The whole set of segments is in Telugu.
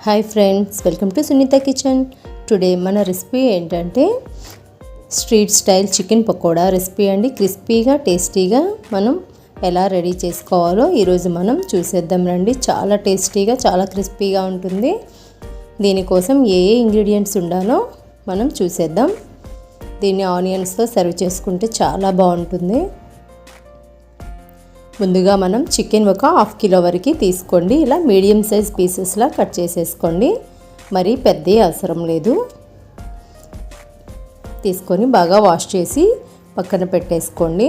Hi friends, welcome to Sunitha kitchen. Today మన రెసిపీ ఏంటంటే street style chicken pakoda recipe అండి. క్రిస్పీగా టేస్టీగా మనం ఎలా రెడీ చేసుకోవాలో ఈరోజు మనం చూసేద్దాం రండి. చాలా టేస్టీగా చాలా క్రిస్పీగా ఉంటుంది. దీనికోసం ఏ ఇంగ్రీడియంట్స్ ఉండాలో మనం చూసేద్దాం. దీన్ని ఆనియన్స్తో సర్వ్ చేసుకుంటే చాలా బాగుంటుంది. ముందుగా మనం చికెన్ ఒక హాఫ్ కిలో వరకు తీసుకోండి. ఇలా మీడియం సైజ్ పీసెస్లా కట్ చేసేసుకోండి. మరీ పెద్ద అవసరం లేదు. తీసుకొని బాగా వాష్ చేసి పక్కన పెట్టేసుకోండి.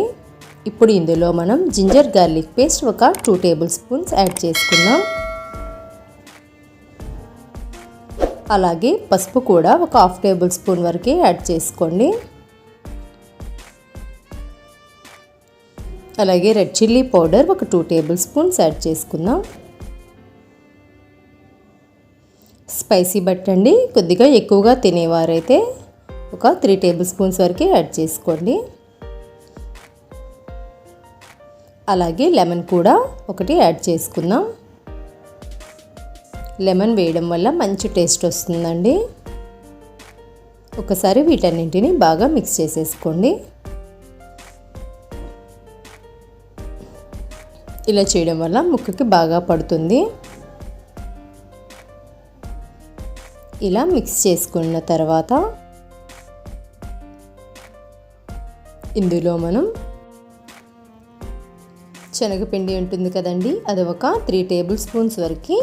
ఇప్పుడు ఇందులో మనం జింజర్ గార్లిక్ పేస్ట్ ఒక 2 టేబుల్ స్పూన్స్ యాడ్ చేసుకుందాం. అలాగే పసుపు కూడా ఒక హాఫ్ టేబుల్ స్పూన్ వరకు యాడ్ చేసుకోండి. అలాగే రెడ్ చిల్లీ పౌడర్ ఒక 2 టేబుల్ స్పూన్స్ యాడ్ చేసుకుందాం. స్పైసీ బట్టండి, కొద్దిగా ఎక్కువగా తినేవారైతే ఒక 3 టేబుల్ స్పూన్స్ వరకు యాడ్ చేసుకోండి. అలాగే లెమన్ కూడా ఒకటి యాడ్ చేసుకుందాం. లెమన్ వేయడం వల్ల మంచి టేస్ట్ వస్తుందండి. ఒకసారి వీటన్నింటిని బాగా మిక్స్ చేసేసుకోండి. ఇలా చేయడం వల్ల ముక్కకి బాగా పడుతుంది. ఇలా మిక్స్ చేసుకున్న తర్వాత ఇందులో మనం శనగపిండి ఉంటుంది కదండి, అది ఒక 3 టేబుల్ స్పూన్స్ వరకు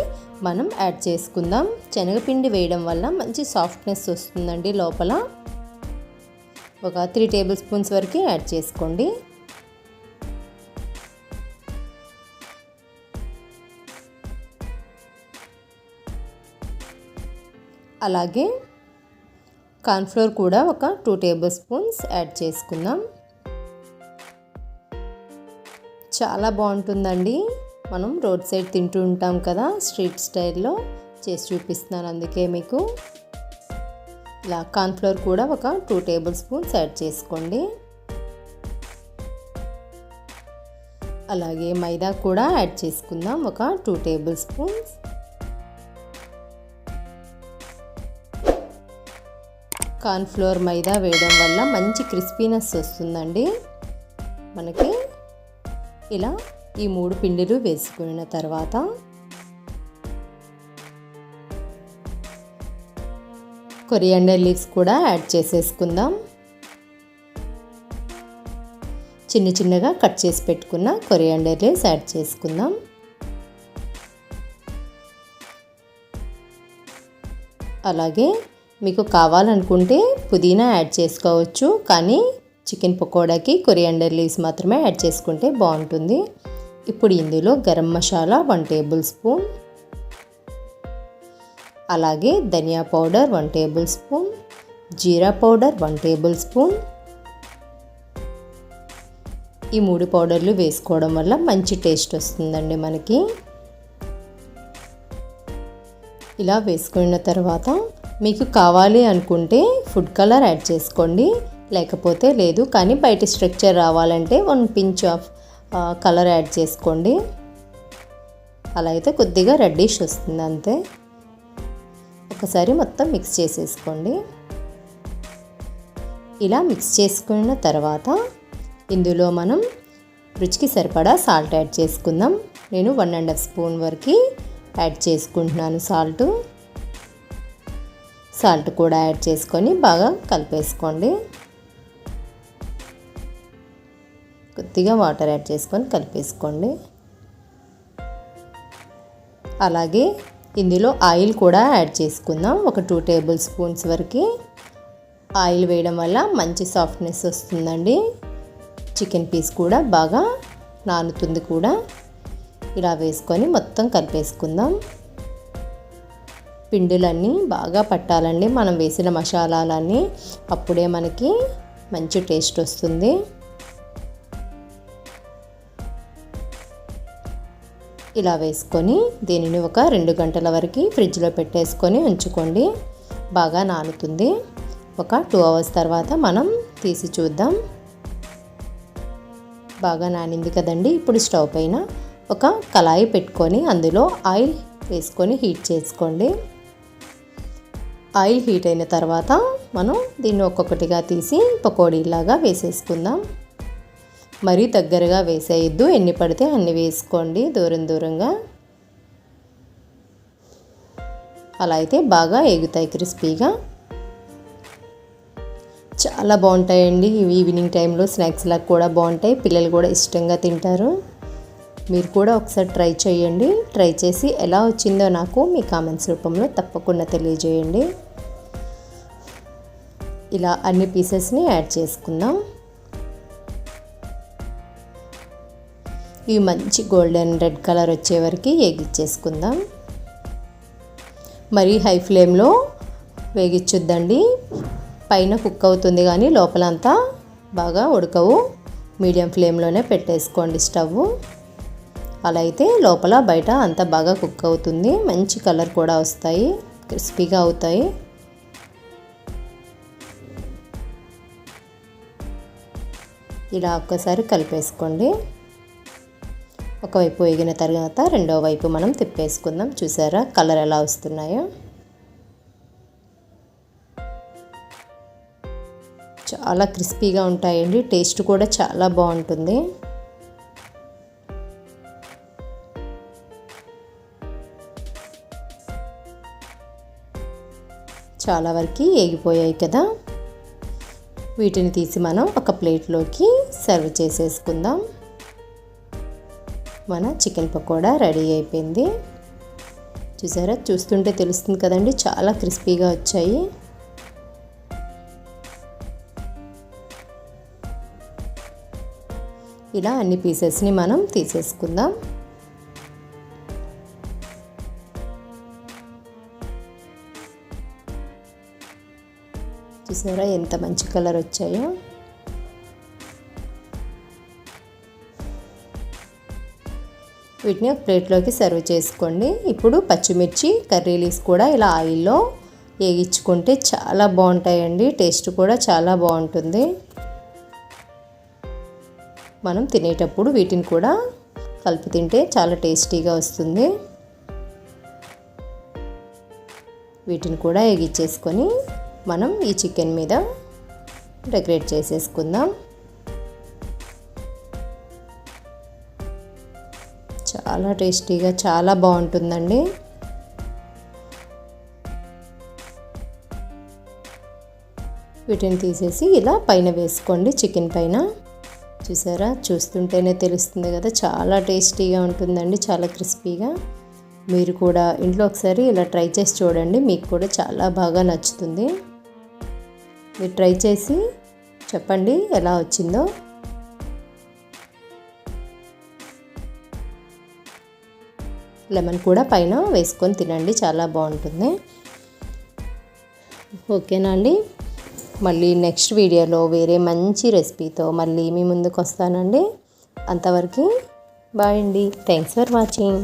మనం యాడ్ చేసుకుందాం. శనగపిండి వేయడం వల్ల మంచి సాఫ్ట్నెస్ వస్తుందండి లోపల. ఒక 3 టేబుల్ స్పూన్స్ వరకు యాడ్ చేసుకోండి. అలాగే కార్న్ఫ్లోర్ కూడా ఒక 2 టేబుల్ స్పూన్స్ యాడ్ చేసుకుందాం. చాలా బాగుంటుందండి. మనం రోడ్ సైడ్ తింటూ ఉంటాం కదా, స్ట్రీట్ స్టైల్లో చేసి చూపిస్తున్నాను అందుకే మీకు. ఇలా కార్న్ఫ్లోర్ కూడా ఒక 2 టేబుల్ స్పూన్స్ యాడ్ చేసుకోండి. అలాగే మైదా కూడా యాడ్ చేసుకుందాం ఒక 2 టేబుల్ స్పూన్స్. కార్న్ఫ్లోర్ మైదా వేయడం వల్ల మంచి క్రిస్పీనెస్ వస్తుందండి మనకి. ఇలా ఈ 3 పిండిలు వేసుకున్న తర్వాత కొరియాండర్ లీవ్స్ కూడా యాడ్ చేసేసుకుందాం. చిన్న చిన్నగా కట్ చేసి పెట్టుకున్న కొరియాండర్ లీవ్స్ యాడ్ చేసుకుందాం. అలాగే మీకు కావాలనుకుంటే పుదీనా యాడ్ చేసుకోవచ్చు, కానీ చికెన్ పకోడాకి కొరియాండర్ లీవ్స్ మాత్రమే యాడ్ చేసుకుంటే బాగుంటుంది. ఇప్పుడు ఇందులో గరం మసాలా 1 టేబుల్ స్పూన్, అలాగే ధనియా పౌడర్ 1 టేబుల్ స్పూన్, జీరా పౌడర్ 1 టేబుల్ స్పూన్. ఈ 3 పౌడర్లు వేసుకోవడం వల్ల మంచి టేస్ట్ వస్తుందండి మనకి. ఇలా వేసుకున్న తర్వాత మీకు కావాలి అనుకుంటే ఫుడ్ కలర్ యాడ్ చేసుకోండి, లేకపోతే లేదు. కానీ బయట స్ట్రక్చర్ రావాలంటే 1 పించ్ ఆఫ్ కలర్ యాడ్ చేసుకోండి. అలా అయితే కొద్దిగా రెడ్డిష్ వస్తుంది అంతే. ఒకసారి మొత్తం మిక్స్ చేసేసుకోండి. ఇలా మిక్స్ చేసుకున్న తర్వాత ఇందులో మనం రుచికి సరిపడా సాల్ట్ యాడ్ చేసుకుందాం. నేను 1.5 స్పూన్ వరకు యాడ్ చేసుకుంటున్నాను సాల్ట్ కూడా యాడ్ చేసుకొని బాగా కలిపేసుకోండి. కొద్దిగా వాటర్ యాడ్ చేసుకొని కలిపేసుకోండి. అలాగే ఇందులో ఆయిల్ కూడా యాడ్ చేసుకుందాం. ఒక 2 టేబుల్ స్పూన్స్ వరకు ఆయిల్ వేయడం వల్ల మంచి సాఫ్ట్నెస్ వస్తుందండి. చికెన్ పీస్ కూడా బాగా నానుతుంది కూడా. ఇలా వేసుకొని మొత్తం కలిపేసుకుందాం. పిండిలన్నీ బాగా పట్టాలండి మనం వేసిన మసాలాలన్నీ, అప్పుడే మనకి మంచి టేస్ట్ వస్తుంది. ఇలా వేసుకొని దీనిని ఒక 2 గంటల వరకు ఫ్రిడ్జ్లో పెట్టేసుకొని ఉంచుకోండి. బాగా నానుతుంది. ఒక 2 అవర్స్ తర్వాత మనం తీసి చూద్దాం. బాగా నానింది కదండి. ఇప్పుడు స్టవ్ పైన ఒక కళాయి పెట్టుకొని అందులో ఆయిల్ వేసుకొని హీట్ చేసుకోండి. ఆయిల్ హీట్ అయిన తర్వాత మనం దీన్ని ఒక్కొక్కటిగా తీసి పకోడీలాగా వేసేసుకుందాం. మరీ దగ్గరగా వేసేయద్దు, ఎన్ని పడితే అన్ని వేసుకోండి దూరంగా. అలా అయితే బాగా ఎగుతాయి క్రిస్పీగా. చాలా బాగుంటాయండి. ఈవినింగ్ టైంలో స్నాక్స్ లాగా కూడా బాగుంటాయి. పిల్లలు కూడా ఇష్టంగా తింటారు. మీరు కూడా ఒకసారి ట్రై చేయండి. ట్రై చేసి ఎలా వచ్చిందో నాకు మీ కామెంట్స్ రూపంలో తప్పకుండా తెలియజేయండి. ఇలా అన్ని పీసెస్ని యాడ్ చేసుకుందాం. ఇవి మంచి గోల్డెన్ రెడ్ కలర్ వచ్చే వరకు వేగించేసుకుందాం. మరీ హై ఫ్లేమ్లో వేగించొద్దండి, పైన కుక్ అవుతుంది కానీ లోపలంతా బాగా ఉడకవు. మీడియం ఫ్లేమ్లోనే పెట్టేసుకోండి స్టవ్. అలా అయితే లోపల బయట అంతా బాగా కుక్ అవుతుంది. మంచి కలర్ కూడా వస్తాయి, క్రిస్పీగా అవుతాయి. ఇలా ఒక్కసారి కలిపేసుకోండి. ఒకవైపు వేగిన తర్వాత రెండో వైపు మనం తిప్పేసుకుందాం. చూసారా కలర్ ఎలా వస్తున్నాయో. చాలా క్రిస్పీగా ఉంటాయండి, టేస్ట్ కూడా చాలా బాగుంటుంది. చాలా వరకు వేగిపోయాయి కదా. వీటిని తీసి మనం ఒక ప్లేట్లోకి సర్వ్ చేసేసుకుందాం. మన చికెన్ పకోడా రెడీ అయిపోయింది. చూసారా, చూస్తుంటే తెలుస్తుంది కదండి, చాలా క్రిస్పీగా వచ్చాయి. ఇలా అన్ని పీసెస్ని మనం తీసేసుకుందాం. చూసారా ఎంత మంచి కలర్ వచ్చాయో. వీటిని ఒక ప్లేట్లోకి సర్వ్ చేసుకోండి. ఇప్పుడు పచ్చిమిర్చి కర్రీ లీవ్స్ కూడా ఇలా ఆయిల్లో వేగించుకుంటే చాలా బాగుంటాయండి, టేస్ట్ కూడా చాలా బాగుంటుంది. మనం తినేటప్పుడు వీటిని కూడా కలిపి తింటే చాలా టేస్టీగా వస్తుంది. వీటిని కూడా వేగించేసుకొని మనం ఈ చికెన్ మీద డెకరేట్ చేసేసుకుందాం. చాలా టేస్టీగా చాలా బాగుంటుందండి. వీటిని తీసేసి ఇలా పైన వేసుకోండి, చికెన్ పైన. చూసారా, చూస్తుంటేనే తెలుస్తుంది కదా, చాలా టేస్టీగా ఉంటుందండి, చాలా క్రిస్పీగా. మీరు కూడా ఇంట్లో ఒకసారి ఇలా ట్రై చేసి చూడండి, మీకు కూడా చాలా బాగా నచ్చుతుంది. మీరు ట్రై చేసి చెప్పండి ఎలా వచ్చిందో. లెమన్ కూడా పైన వేసుకొని తినండి, చాలా బాగుంటుంది. ఓకేనా అండి. మళ్ళీ నెక్స్ట్ వీడియోలో వేరే మంచి రెసిపీతో మళ్ళీ మీ ముందుకు వస్తానండి. అంతవరకు బాయ్ అండి. Thanks for watching.